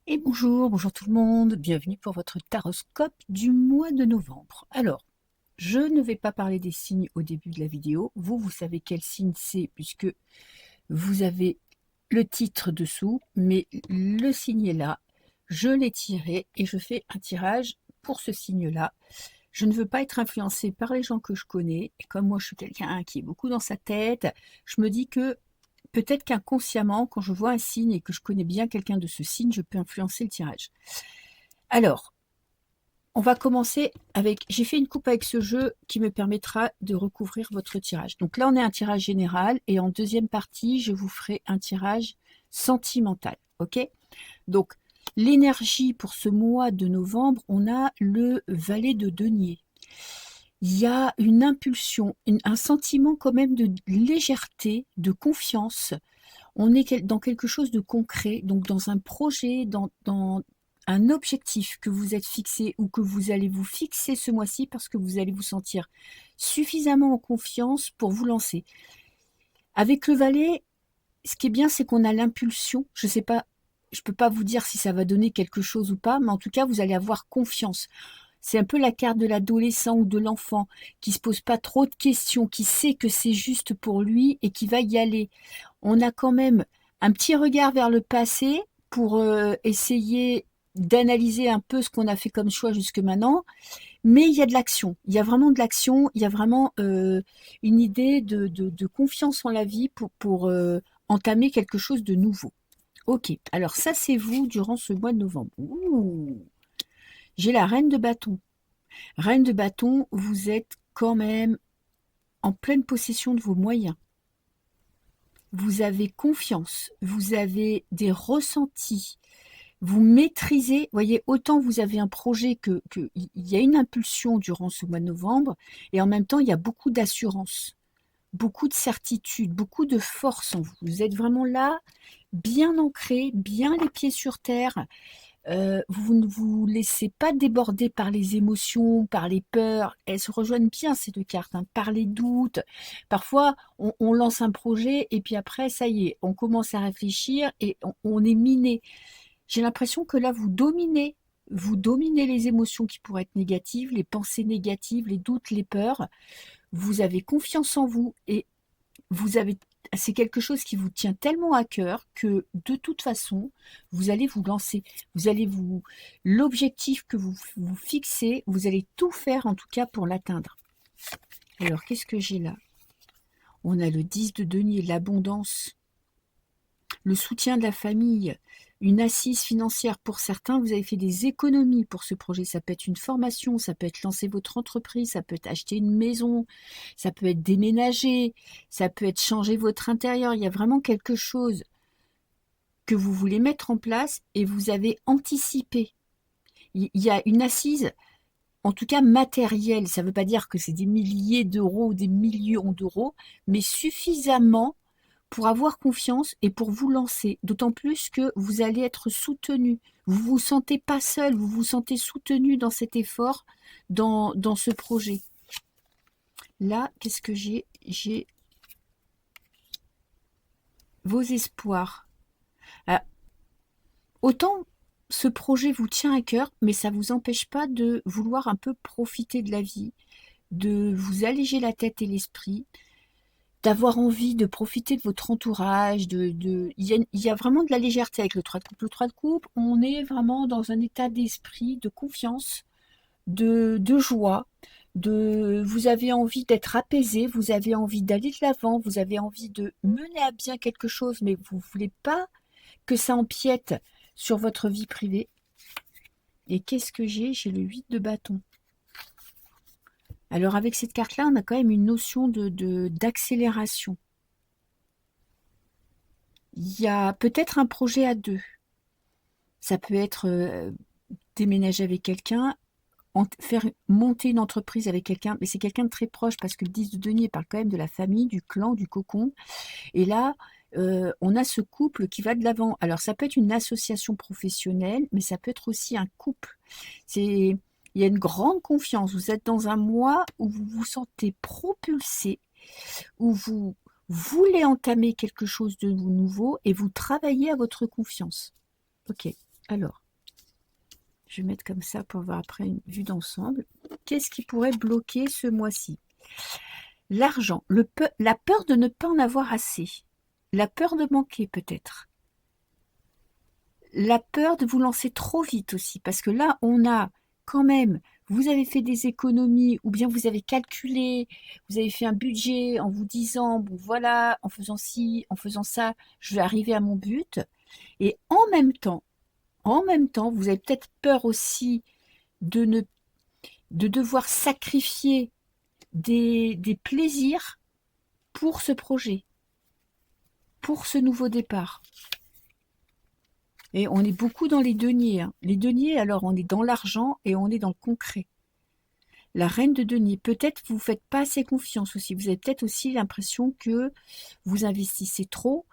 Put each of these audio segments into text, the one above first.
Et bonjour, bonjour tout le monde, bienvenue pour votre taroscope du mois de novembre. Alors, je ne vais pas parler des signes au début de la vidéo, vous savez quel signe c'est puisque vous avez le titre dessous, mais le signe est là, je l'ai tiré et je fais un tirage pour ce signe-là. Je ne veux pas être influencée par les gens que je connais, et comme moi je suis quelqu'un qui est beaucoup dans sa tête, je me dis que peut-être qu'inconsciemment, quand je vois un signe et que je connais bien quelqu'un de ce signe, je peux influencer le tirage. Alors, on va commencer avec... J'ai fait une coupe avec ce jeu qui me permettra de recouvrir votre tirage. Donc là, on est un tirage général et en deuxième partie, je vous ferai un tirage sentimental. OK? Donc, l'énergie pour ce mois de novembre, on a le valet de denier. Il y a une impulsion, un sentiment quand même de légèreté, de confiance. On est dans quelque chose de concret, donc dans un projet, dans un objectif que vous êtes fixé ou que vous allez vous fixer ce mois-ci parce que vous allez vous sentir suffisamment en confiance pour vous lancer. Avec le valet, ce qui est bien, c'est qu'on a l'impulsion. Je sais pas, je peux pas vous dire si ça va donner quelque chose ou pas, mais en tout cas, vous allez avoir confiance. C'est un peu la carte de l'adolescent ou de l'enfant qui se pose pas trop de questions, qui sait que c'est juste pour lui et qui va y aller. On a quand même un petit regard vers le passé pour essayer d'analyser un peu ce qu'on a fait comme choix jusque maintenant, mais il y a de l'action, il y a vraiment de l'action, il y a vraiment une idée de confiance en la vie pour entamer quelque chose de nouveau. Ok, alors ça c'est vous durant ce mois de novembre. Ouh, j'ai la reine de bâton. Reine de bâton, vous êtes quand même en pleine possession de vos moyens. Vous avez confiance, vous avez des ressentis, vous maîtrisez, voyez, autant vous avez un projet que il y a une impulsion durant ce mois de novembre, et en même temps, il y a beaucoup d'assurance, beaucoup de certitude, beaucoup de force en vous. Vous êtes vraiment là, bien ancré, bien les pieds sur terre. Vous ne vous laissez pas déborder par les émotions, par les peurs. Elles se rejoignent bien, ces deux cartes, hein, par les doutes. Parfois, on lance un projet et puis après, ça y est, on commence à réfléchir et on est miné. J'ai l'impression que là, vous dominez les émotions qui pourraient être négatives, les pensées négatives, les doutes, les peurs. Vous avez confiance en vous et vous avez, c'est quelque chose qui vous tient tellement à cœur que de toute façon, vous allez vous lancer. Vous allez l'objectif que vous vous fixez, vous allez tout faire en tout cas pour l'atteindre. Alors, qu'est-ce que j'ai là? On a le 10 de denier, l'abondance, le soutien de la famille, une assise financière pour certains. Vous avez fait des économies pour ce projet. Ça peut être une formation, ça peut être lancer votre entreprise, ça peut être acheter une maison, ça peut être déménager, ça peut être changer votre intérieur. Il y a vraiment quelque chose que vous voulez mettre en place et vous avez anticipé. Il y a une assise, en tout cas matérielle. Ça ne veut pas dire que c'est des milliers d'euros ou des millions d'euros, mais suffisamment pour avoir confiance et pour vous lancer. D'autant plus que vous allez être soutenu. Vous ne vous sentez pas seul, vous vous sentez soutenu dans cet effort, dans ce projet. Là, qu'est-ce que j'ai? J'ai vos espoirs. Ah, autant ce projet vous tient à cœur, mais ça ne vous empêche pas de vouloir un peu profiter de la vie, de vous alléger la tête et l'esprit, d'avoir envie de profiter de votre entourage, il y a vraiment de la légèreté avec le 3 de coupe. Le 3 de coupe, on est vraiment dans un état d'esprit, de confiance, de joie, vous avez envie d'être apaisé, vous avez envie d'aller de l'avant, vous avez envie de mener à bien quelque chose, mais vous ne voulez pas que ça empiète sur votre vie privée. Et qu'est-ce que j'ai? J'ai le 8 de bâton. Alors avec cette carte-là, on a quand même une notion d'accélération. Il y a peut-être un projet à deux. Ça peut être déménager avec quelqu'un, faire monter une entreprise avec quelqu'un, mais c'est quelqu'un de très proche parce que le 10 de denier parle quand même de la famille, du clan, du cocon. Et là, on a ce couple qui va de l'avant. Alors ça peut être une association professionnelle, mais ça peut être aussi un couple. Il y a une grande confiance. Vous êtes dans un mois où vous vous sentez propulsé, où vous voulez entamer quelque chose de nouveau et vous travaillez à votre confiance. Ok. Alors, je vais mettre comme ça pour avoir après une vue d'ensemble. Qu'est-ce qui pourrait bloquer ce mois-ci? L'argent, la peur de ne pas en avoir assez, la peur de manquer peut-être, la peur de vous lancer trop vite aussi, parce que là, on a quand même, vous avez fait des économies, ou bien vous avez calculé, vous avez fait un budget en vous disant, bon voilà, en faisant ci, en faisant ça, je vais arriver à mon but. Et en même temps, vous avez peut-être peur aussi de devoir sacrifier des plaisirs pour ce projet, pour ce nouveau départ. Et on est beaucoup dans les deniers. Hein. Les deniers, alors on est dans l'argent et on est dans le concret. La reine de deniers, peut-être vous ne faites pas assez confiance aussi. Vous avez peut-être aussi l'impression que vous investissez trop,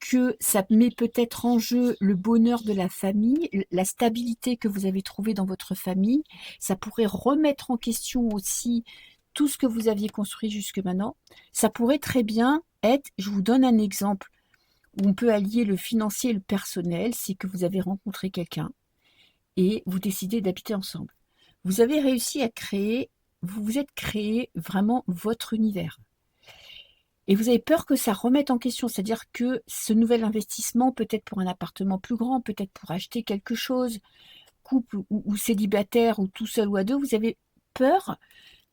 que ça met peut-être en jeu le bonheur de la famille, la stabilité que vous avez trouvée dans votre famille. Ça pourrait remettre en question aussi tout ce que vous aviez construit jusque maintenant. Ça pourrait très bien être, je vous donne un exemple, où on peut allier le financier et le personnel, c'est que vous avez rencontré quelqu'un et vous décidez d'habiter ensemble. Vous avez réussi à créer, vous vous êtes créé vraiment votre univers. Et vous avez peur que ça remette en question, c'est-à-dire que ce nouvel investissement, peut-être pour un appartement plus grand, peut-être pour acheter quelque chose, couple ou célibataire ou tout seul ou à deux, vous avez peur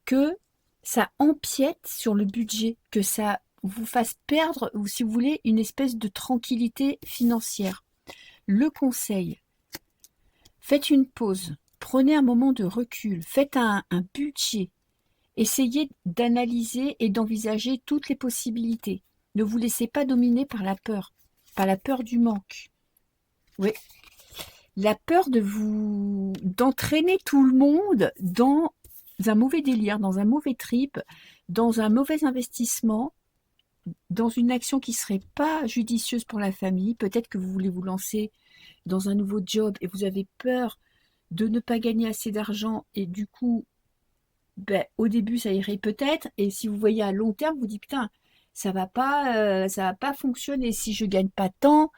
que ça empiète sur le budget, que ça vous fasse perdre, ou si vous voulez, une espèce de tranquillité financière. Le conseil, faites une pause, prenez un moment de recul, faites un budget, essayez d'analyser et d'envisager toutes les possibilités. Ne vous laissez pas dominer par la peur du manque. Oui, la peur d'entraîner tout le monde dans un mauvais délire, dans un mauvais trip, dans un mauvais investissement, dans une action qui ne serait pas judicieuse pour la famille. Peut-être que vous voulez vous lancer dans un nouveau job et vous avez peur de ne pas gagner assez d'argent et du coup, au début, ça irait peut-être. Et si vous voyez à long terme, vous dites, putain, ça va pas fonctionner. Si je gagne pas tant,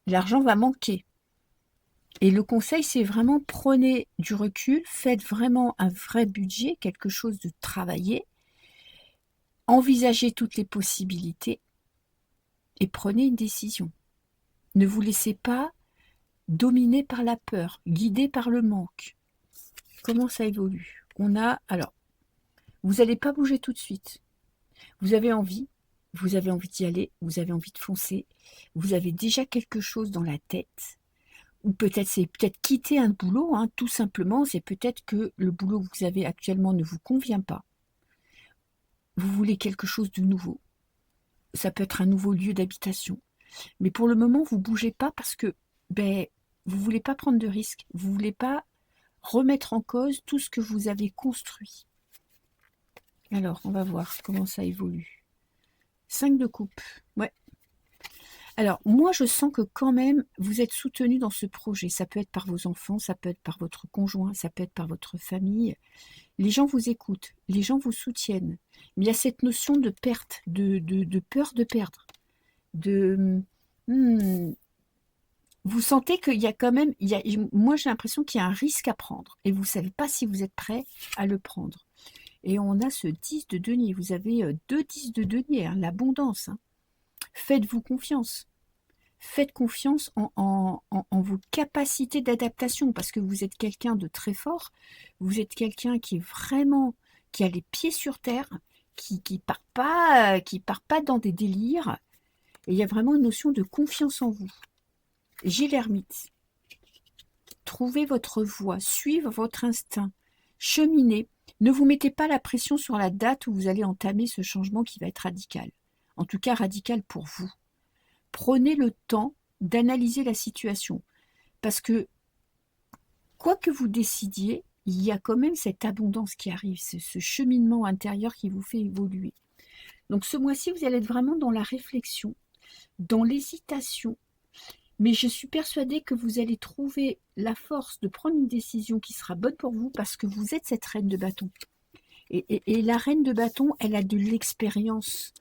l'argent va manquer. Et le conseil, c'est vraiment prenez du recul, faites vraiment un vrai budget, quelque chose de travaillé, envisagez toutes les possibilités et prenez une décision. Ne vous laissez pas dominer par la peur, guidé par le manque. Comment ça évolue? Alors, vous n'allez pas bouger tout de suite. Vous avez envie d'y aller, vous avez envie de foncer, vous avez déjà quelque chose dans la tête. Ou peut-être c'est peut-être quitter un boulot, hein, tout simplement, c'est peut-être que le boulot que vous avez actuellement ne vous convient pas. Vous voulez quelque chose de nouveau. Ça peut être un nouveau lieu d'habitation. Mais pour le moment, vous ne bougez pas parce que vous ne voulez pas prendre de risques. Vous ne voulez pas remettre en cause tout ce que vous avez construit. Alors, on va voir comment ça évolue. 5 de coupe. Ouais. Alors, moi, je sens que quand même, vous êtes soutenu dans ce projet. Ça peut être par vos enfants, ça peut être par votre conjoint, ça peut être par votre famille. Les gens vous écoutent, les gens vous soutiennent. Mais il y a cette notion de perte, de peur de perdre. Vous sentez qu'il y a quand même, moi j'ai l'impression qu'il y a un risque à prendre. Et vous ne savez pas si vous êtes prêt à le prendre. Et on a ce 10 de denier. Vous avez 2 10 de denier, hein, l'abondance. Hein. Faites-vous confiance. Faites confiance en vos capacités d'adaptation parce que vous êtes quelqu'un de très fort. Vous êtes quelqu'un qui est vraiment, qui a les pieds sur terre, qui part pas dans des délires. Et il y a vraiment une notion de confiance en vous. J'ai l'ermite. Trouvez votre voie, suivez votre instinct, cheminez. Ne vous mettez pas la pression sur la date où vous allez entamer ce changement qui va être radical. En tout cas, radical pour vous. Prenez le temps d'analyser la situation. Parce que, quoi que vous décidiez, il y a quand même cette abondance qui arrive, ce cheminement intérieur qui vous fait évoluer. Donc ce mois-ci, vous allez être vraiment dans la réflexion, dans l'hésitation. Mais je suis persuadée que vous allez trouver la force de prendre une décision qui sera bonne pour vous parce que vous êtes cette reine de bâton. Et la reine de bâton, elle a de l'expérience.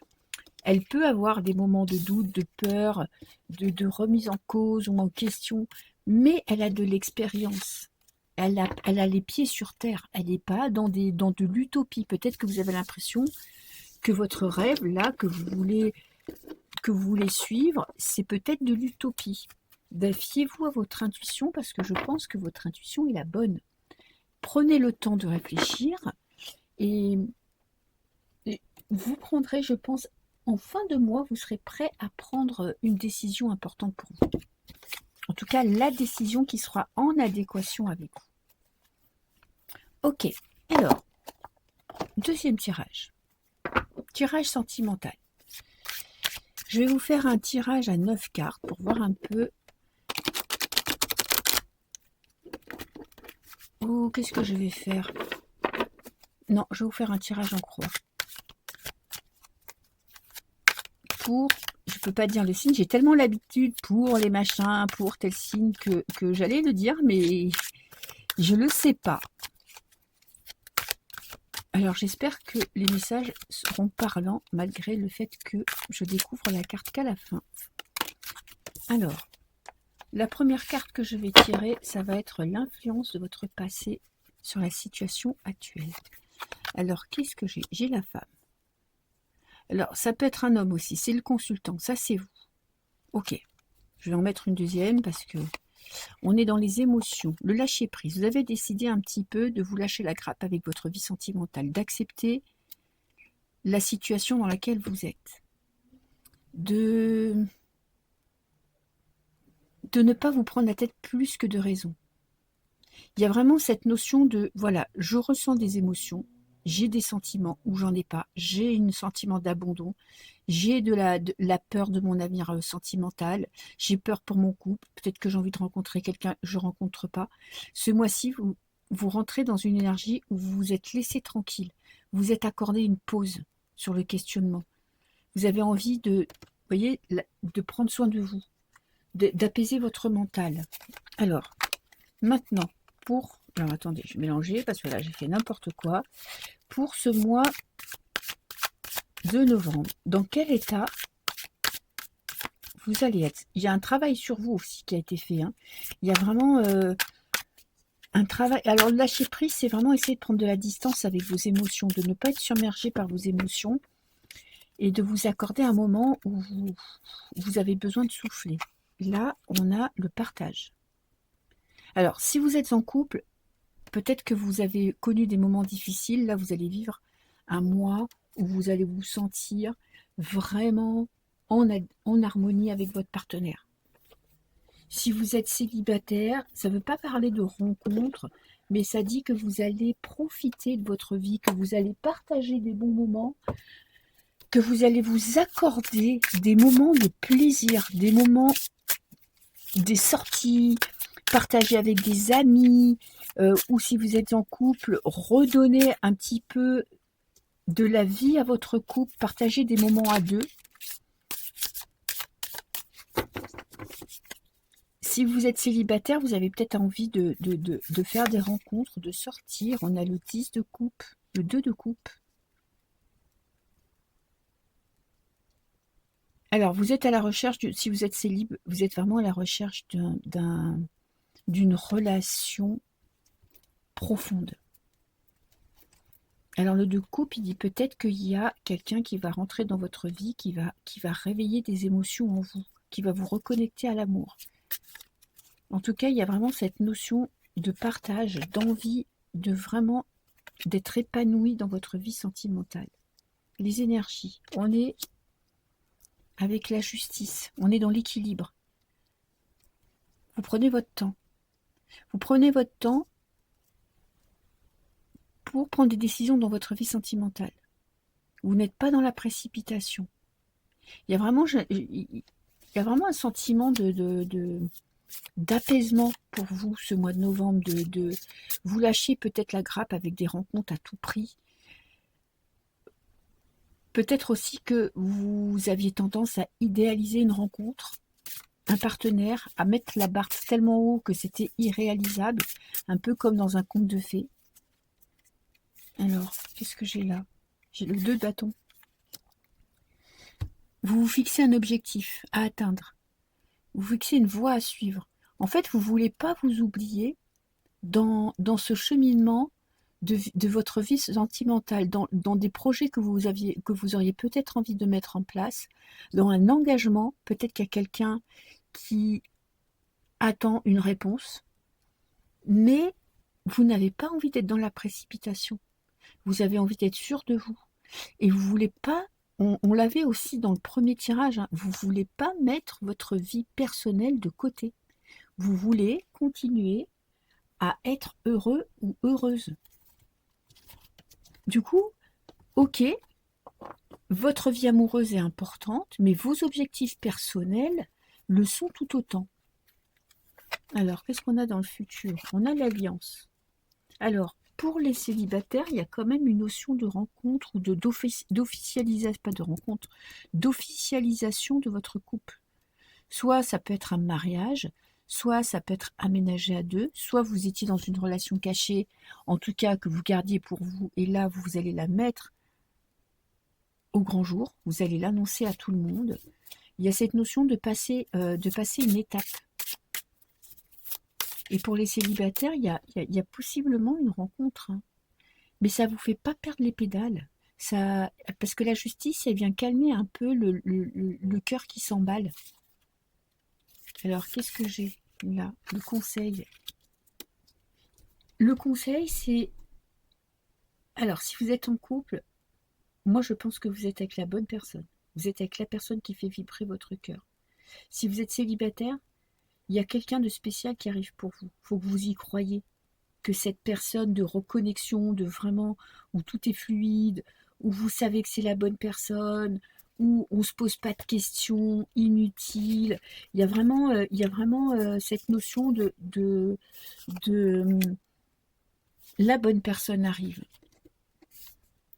Elle peut avoir des moments de doute, de peur, de remise en cause ou en question, mais elle a de l'expérience. Elle a les pieds sur terre. Elle n'est pas dans de l'utopie. Peut-être que vous avez l'impression que votre rêve, là, que vous voulez suivre, c'est peut-être de l'utopie. Ben, fiez-vous à votre intuition parce que je pense que votre intuition est la bonne. Prenez le temps de réfléchir et vous prendrez, je pense, en fin de mois, vous serez prêt à prendre une décision importante pour vous. En tout cas, la décision qui sera en adéquation avec vous. Ok, alors, deuxième tirage. Tirage sentimental. Je vais vous faire un tirage à 9 cartes pour voir un peu. Oh, qu'est-ce que je vais faire? Non, je vais vous faire un tirage en croix. Pour, je peux pas dire le signe, j'ai tellement l'habitude pour les machins, pour tel signe que j'allais le dire, mais je le sais pas. Alors j'espère que les messages seront parlants malgré le fait que je découvre la carte qu'à la fin. Alors, la première carte que je vais tirer, ça va être l'influence de votre passé sur la situation actuelle. Alors, qu'est-ce que j'ai? J'ai la femme. Alors, ça peut être un homme aussi, c'est le consultant, ça c'est vous. Ok, je vais en mettre une deuxième parce que on est dans les émotions, le lâcher prise. Vous avez décidé un petit peu de vous lâcher la grappe avec votre vie sentimentale, d'accepter la situation dans laquelle vous êtes, de ne pas vous prendre la tête plus que de raison. Il y a vraiment cette notion de, voilà, je ressens des émotions, j'ai des sentiments ou j'en ai pas, j'ai un sentiment d'abandon, j'ai de la peur de mon avenir sentimental, j'ai peur pour mon couple, peut-être que j'ai envie de rencontrer quelqu'un, je ne rencontre pas. Ce mois-ci, vous rentrez dans une énergie où vous vous êtes laissé tranquille, vous êtes accordé une pause sur le questionnement. Vous avez envie de, vous voyez, de prendre soin de vous, d'apaiser votre mental. Alors, maintenant, alors attendez, je vais mélanger parce que là j'ai fait n'importe quoi. Pour ce mois de novembre, dans quel état vous allez être? Il y a un travail sur vous aussi qui a été fait. Hein. Il y a vraiment un travail. Alors, le lâcher prise, c'est vraiment essayer de prendre de la distance avec vos émotions, de ne pas être submergé par vos émotions et de vous accorder un moment où vous avez besoin de souffler. Là, on a le partage. Alors, si vous êtes en couple, peut-être que vous avez connu des moments difficiles. Là, vous allez vivre un mois où vous allez vous sentir vraiment en harmonie avec votre partenaire. Si vous êtes célibataire, ça ne veut pas parler de rencontre, mais ça dit que vous allez profiter de votre vie, que vous allez partager des bons moments, que vous allez vous accorder des moments de plaisir, des moments, des sorties, partager avec des amis, ou si vous êtes en couple, redonner un petit peu de la vie à votre couple, partager des moments à deux. Si vous êtes célibataire, vous avez peut-être envie de faire des rencontres, de sortir. On a le 10 de coupe, le 2 de coupe. Alors, vous êtes à la recherche, si vous êtes célib, vous êtes vraiment à la recherche d'une relation profonde. Alors, le 2 coupe, il dit peut-être qu'il y a quelqu'un qui va rentrer dans votre vie, qui va réveiller des émotions en vous, qui va vous reconnecter à l'amour. En tout cas, il y a vraiment cette notion de partage, d'envie, de vraiment d'être épanoui dans votre vie sentimentale. Les énergies, on est avec la justice, on est dans l'équilibre. Vous prenez votre temps. Vous prenez votre temps pour prendre des décisions dans votre vie sentimentale. Vous n'êtes pas dans la précipitation. Il y a vraiment un sentiment d'apaisement pour vous ce mois de novembre, de vous lâcher peut-être la grappe avec des rencontres à tout prix. Peut-être aussi que vous aviez tendance à idéaliser une rencontre, un partenaire, à mettre la barre tellement haut que c'était irréalisable, un peu comme dans un conte de fées. Alors, qu'est-ce que j'ai là? J'ai le 2 de bâton. Vous vous fixez un objectif à atteindre. Vous fixez une voie à suivre. En fait, vous ne voulez pas vous oublier dans ce cheminement de votre vie sentimentale, dans des projets que vous auriez peut-être envie de mettre en place, dans un engagement, peut-être qu'il y a quelqu'un qui attend une réponse, mais vous n'avez pas envie d'être dans la précipitation. Vous avez envie d'être sûr de vous. Et vous voulez pas, on l'avait aussi dans le premier tirage, hein, vous voulez pas mettre votre vie personnelle de côté. Vous voulez continuer à être heureux ou heureuse. Du coup, ok, votre vie amoureuse est importante, mais vos objectifs personnels le sont tout autant. Alors, qu'est-ce qu'on a dans le futur? On a l'alliance. Alors, pour les célibataires, il y a quand même une notion de rencontre ou d'officialisation, pas de rencontre, d'officialisation de votre couple. Soit ça peut être un mariage, soit ça peut être aménagé à deux, soit vous étiez dans une relation cachée, en tout cas que vous gardiez pour vous, et là vous allez la mettre au grand jour, vous allez l'annoncer à tout le monde. Il y a cette notion de passer une étape. Et pour les célibataires, il y a possiblement une rencontre, hein. Mais ça ne vous fait pas perdre les pédales. Ça, parce que la justice, elle vient calmer un peu le cœur qui s'emballe. Alors, qu'est-ce que j'ai là? Le conseil. Le conseil, c'est... Alors, si vous êtes en couple, moi, je pense que vous êtes avec la bonne personne. Vous êtes avec la personne qui fait vibrer votre cœur. Si vous êtes célibataire, il y a quelqu'un de spécial qui arrive pour vous. Il faut que vous y croyiez. Que cette personne de reconnexion, de vraiment, où tout est fluide, où vous savez que c'est la bonne personne, où on ne se pose pas de questions inutiles. Il y a vraiment cette notion de la bonne personne arrive.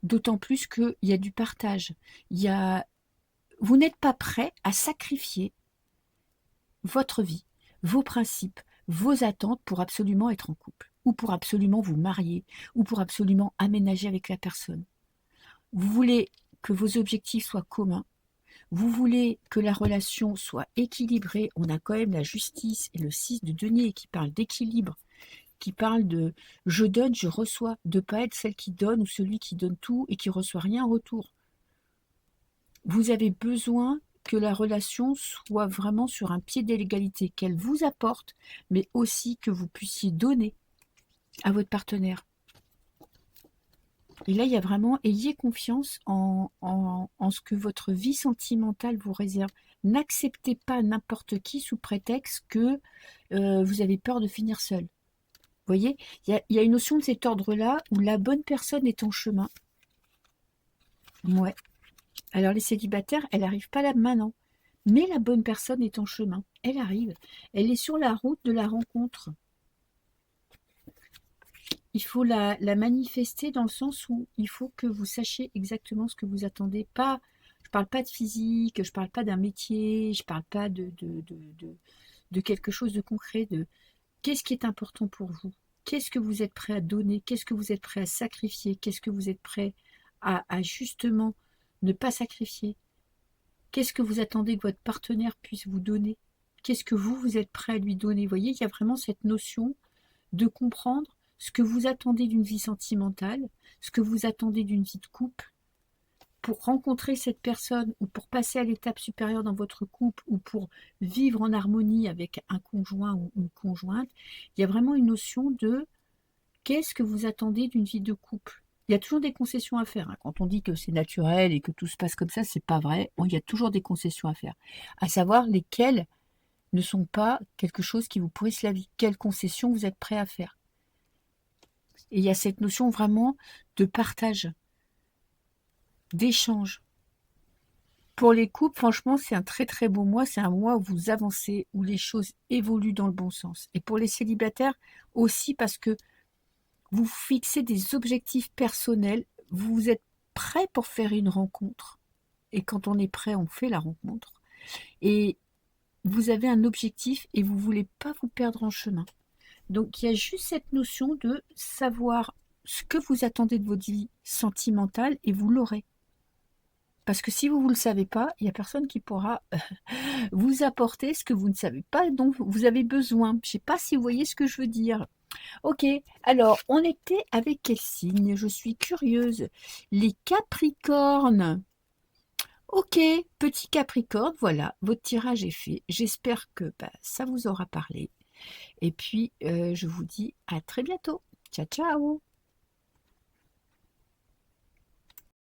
D'autant plus qu'il y a du partage. Vous n'êtes pas prêt à sacrifier votre vie, vos principes, vos attentes pour absolument être en couple, ou pour absolument vous marier, ou pour absolument aménager avec la personne. Vous voulez que vos objectifs soient communs, vous voulez que la relation soit équilibrée. On a quand même la justice et le 6 de denier qui parlent d'équilibre, qui parlent de je donne, je reçois, de ne pas être celle qui donne ou celui qui donne tout et qui reçoit rien en retour. Vous avez besoin que la relation soit vraiment sur un pied d'égalité, qu'elle vous apporte, mais aussi que vous puissiez donner à votre partenaire. Et là, il y a vraiment, ayez confiance en ce que votre vie sentimentale vous réserve. N'acceptez pas n'importe qui sous prétexte que vous avez peur de finir seul. Vous voyez, il y a une notion de cet ordre-là où la bonne personne est en chemin. Ouais. Alors les célibataires, elle n'arrive pas là maintenant. Mais la bonne personne est en chemin. Elle arrive. Elle est sur la route de la rencontre. Il faut la manifester dans le sens où il faut que vous sachiez exactement ce que vous attendez. Pas, je ne parle pas de physique, je ne parle pas d'un métier, je ne parle pas de quelque chose de concret, de qu'est-ce qui est important pour vous, qu'est-ce que vous êtes prêt à donner, qu'est-ce que vous êtes prêt à sacrifier, qu'est-ce que vous êtes prêt à justement ne pas sacrifier. Qu'est-ce que vous attendez que votre partenaire puisse vous donner? Qu'est-ce que vous êtes prêt à lui donner? Vous voyez, il y a vraiment cette notion de comprendre ce que vous attendez d'une vie sentimentale, ce que vous attendez d'une vie de couple, pour rencontrer cette personne ou pour passer à l'étape supérieure dans votre couple ou pour vivre en harmonie avec un conjoint ou une conjointe. Il y a vraiment une notion de qu'est-ce que vous attendez d'une vie de couple? Il y a toujours des concessions à faire, hein. Quand on dit que c'est naturel et que tout se passe comme ça, c'est pas vrai. Il y a toujours des concessions à faire. À savoir lesquelles ne sont pas quelque chose qui vous pourrisse la vie. Quelles concessions vous êtes prêt à faire? Et il y a cette notion vraiment de partage, d'échange. Pour les couples, franchement, c'est un très très beau mois. C'est un mois où vous avancez, où les choses évoluent dans le bon sens. Et pour les célibataires aussi parce que vous fixez des objectifs personnels, vous êtes prêt pour faire une rencontre. Et quand on est prêt, on fait la rencontre. Et vous avez un objectif et vous ne voulez pas vous perdre en chemin. Donc il y a juste cette notion de savoir ce que vous attendez de votre vie sentimentale et vous l'aurez. Parce que si vous ne le savez pas, il n'y a personne qui pourra vous apporter ce que vous ne savez pas dont vous avez besoin. Je ne sais pas si vous voyez ce que je veux dire. Ok, alors on était avec quel signe? Je suis curieuse. Les Capricornes. Ok, petit Capricorne, voilà, votre tirage est fait. J'espère que ça vous aura parlé. Et puis, je vous dis à très bientôt. Ciao, ciao!